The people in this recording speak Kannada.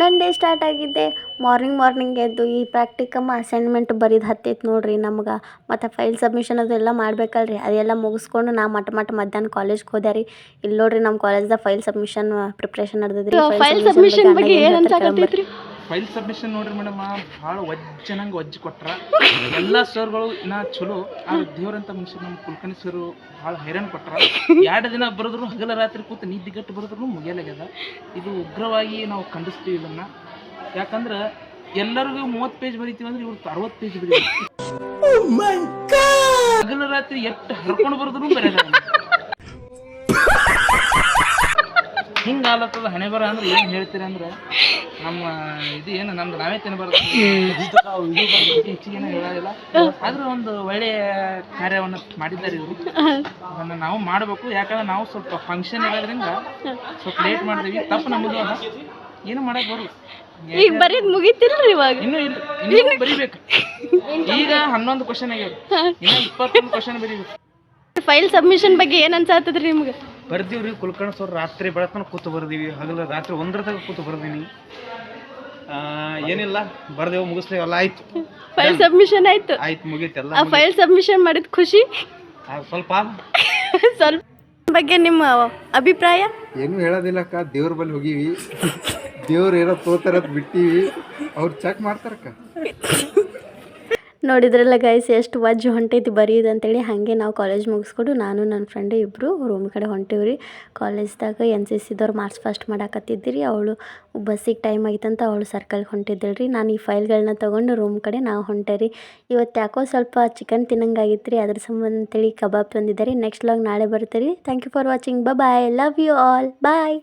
ನನ್ನ ಡೇ ಸ್ಟಾರ್ಟ್ ಆಗಿದ್ದೆ ಮಾರ್ನಿಂಗ್ ಎದ್ದು ಈ ಪ್ರಾಕ್ಟಿಕಮ್ ಅಸೈನ್ಮೆಂಟ್ ಬರೀದು ಹತ್ತೈತೆ ನೋಡ್ರಿ ನಮ್ಗೆ. ಮತ್ತು ಫೈಲ್ ಸಬ್ಮಿಷನ್ ಅದೆಲ್ಲ ಮಾಡ್ಬೇಕಲ್ರಿ, ಅದೆಲ್ಲ ಮುಗಿಸ್ಕೊಂಡು ನಾ ಮಧ್ಯಾಹ್ನ ಕಾಲೇಜ್ಗೆ ಹೋದೆ ರೀ. ಇಲ್ಲಿ ನೋಡ್ರಿ ನಮ್ಮ ಕಾಲೇಜ್ದಾಗ ಫೈಲ್ ಸಬ್ಮಿಷನ್ ಪ್ರಿಪ್ರೇಷನ್ ನಡೆದಿದ್ರಿ. ಫೈಲ್ ಸಬ್ಮಿಷನ್ ಬಗ್ಗೆ ಏನು ಅನ್ಸಾಕತ್ತೈತ್ರಿ? ಫೈಲ್ ಸಬ್ಮಿಷನ್ ನೋಡ್ರಿ ಮೇಡಮ್, ಭಾಳ ವಜ್ಜನಂಗೆ ಒಜ್ಜಿ ಕೊಟ್ರ. ಎಲ್ಲ ಸರ್ಗಳು ಇನ್ನ ಚಲೋ, ಆ ದೇವ್ರಂತ ಮನುಷ್ಯರು ನಮ್ಮ ಕುಲಕರ್ಣಿ ಸರ್ ಭಾಳ ಹೈರಾಣ ಕೊಟ್ರ. 2 ದಿನ ಬರೆದ್ರು, ಹಗಲ ರಾತ್ರಿ ಕೂತು ನಿದ್ದಿಗಟ್ಟು ಬರೆದ್ರು ಮುಗಿಯಲಾಗ್ಯದ. ಇದು ಉಗ್ರವಾಗಿ ನಾವು ಖಂಡಿಸ್ತೀವಿ ಇದನ್ನ. ಯಾಕಂದ್ರೆ ಎಲ್ಲರಿಗೂ 30 ಪೇಜ್ ಬರೀತೀವಿ ಅಂದ್ರೆ ಇವ್ರು 60 ಪೇಜ್ ಬರೀತೀವಿ. ಹಗಲ ರಾತ್ರಿ ಎಷ್ಟು ಹರ್ಕೊಂಡು ಬರೆದ್ರು ಬರೆಯಲ್ಲ. ಹಿಂಗೆ ಆಲತ್ತದ ಹಣೆ ಬರ ಅಂದ್ರೆ ಏನು ಹೇಳ್ತೀರಿ ಅಂದ್ರೆ ನಮ್ಮ ಇದು ಏನು ನಮ್ದು ನಾವೇ ತಿನ್ನಬಾರ್ದು, ಹೆಚ್ಚಿಗೇನು ಹೇಳೋದಿಲ್ಲ. ಆದ್ರೆ ಒಂದು ಒಳ್ಳೆಯ ಕಾರ್ಯವನ್ನು ಮಾಡಿದ್ದಾರೆ ಇವರು. ಅದನ್ನು ನಾವು ಮಾಡಬೇಕು. ಯಾಕಂದ್ರೆ ನಾವು ಸ್ವಲ್ಪ ಫಂಕ್ಷನ್ ಇರೋದ್ರಿಂದ ಸ್ವಲ್ಪ ಲೇಟ್ ಮಾಡಿದ್ವಿ. ತಪ್ಪು ನಮ್ಮದು ಅದ, ಏನು ಮಾಡಕ್ಕೆ ಬರಲ್ಲ. ಈಗ ಬರೀದ್ ಮುಗಿತಿಲ್ರಿ ಇವಾಗ? ಇನ್ನೂ ಬರಿಬೇಕು. ಈಗ 11 ಕ್ವಶನ್ ಆಗ್ಯಾವ, ಇನ್ನು 21 ಕ್ವಶನ್ ಬರೀಬೇಕು. ಫೈಲ್ ಸಬ್ಮಿಷನ್ ಬಗ್ಗೆ ಏನು ಅನ್ಸಾತದ್ರಿ ನಿಮ್ಗೆ? ಬರ್ದೀವ್ರಿ. ಕುಲಕರ್ಣಿ ಸರ್ ರಾತ್ರಿ ಬೆಳತನ ಕೂತು ಬರ್ದೀವಿ, ಹಗಲ ರಾತ್ರಿ 1 ಕೂತು ಬರ್ದೀನಿ. ಏನಿಲ್ಲ, ಬರ್ದೇವು, ಮುಗಿಸ್ದೇವು, ಎಲ್ಲ ಆಯ್ತು. ಫೈಲ್ ಸಬ್ಮಿಷನ್ ಆಯ್ತು ಮುಗೀತೆಲ್ಲ. ಆ ಫೈಲ್ ಸಬ್ಮಿಷನ್ ಮಾಡಿದ ಖುಷಿ ಸ್ವಲ್ಪ ಸ್ವಲ್ಪ ಬಗ್ಗೆ ನಿಮ್ಮ ಅಭಿಪ್ರಾಯ? ಏನು ಹೇಳೋದಿಲ್ಲಕ್ಕ, ದೇವ್ರ ಬಳಿ ಹೋಗಿವಿ, ದೇವ್ರು ಏನೋ ತೋತಾರತ್ ಬಿಟ್ಟಿವಿ, ಅವ್ರು ಚೆಕ್ ಮಾಡ್ತಾರಕ್ಕ. ನೋಡಿದ್ರಲ್ಲ ಗೈಸ್ ಎಷ್ಟು ವಜ್ಜು ಹೊಂಟೈತಿ ಬರೀದು ಅಂತೇಳಿ. ಹಾಗೆ ನಾವು ಕಾಲೇಜ್ ಮುಗಿಸ್ಕೊಂಡು ನಾನು ನನ್ನ ಫ್ರೆಂಡು ಇಬ್ಬರು ರೂಮ್ ಕಡೆ ಹೊಂಟೇವ್ರಿ. ಕಾಲೇಜ್ದಾಗ NCCದವ್ರು ಮಾರ್ಚ್ ಫಾಸ್ಟ್ ಮಾಡಾಕತ್ತಿದ್ರಿ. ಅವಳು ಬಸ್ಸಿಗೆ ಟೈಮ್ ಆಗಿತ್ತಂತ ಅವಳು ಸರ್ಕಲ್ಗೆ ಹೊಂಟಿದ್ದಳ್ರಿ. ನಾನು ಈ ಫೈಲ್ಗಳನ್ನ ತೊಗೊಂಡು ರೂಮ್ ಕಡೆ ನಾವು ಹೊಂಟೇರಿ. ಇವತ್ತು ಯಾಕೋ ಸ್ವಲ್ಪ ಚಿಕನ್ ತಿನ್ನಂಗಾಗಿತ್ತು ರೀ, ಅದ್ರ ಸಂಬಂಧ ಅಂತೇಳಿ ಕಬಾಬ್ ತಂದಿದ್ದಾರೆ. ನೆಕ್ಸ್ಟ್ ಲಾಗ್ ನಾಳೆ ಬರ್ತೀರಿ. Thank you for watching. Bye, love you all, bye.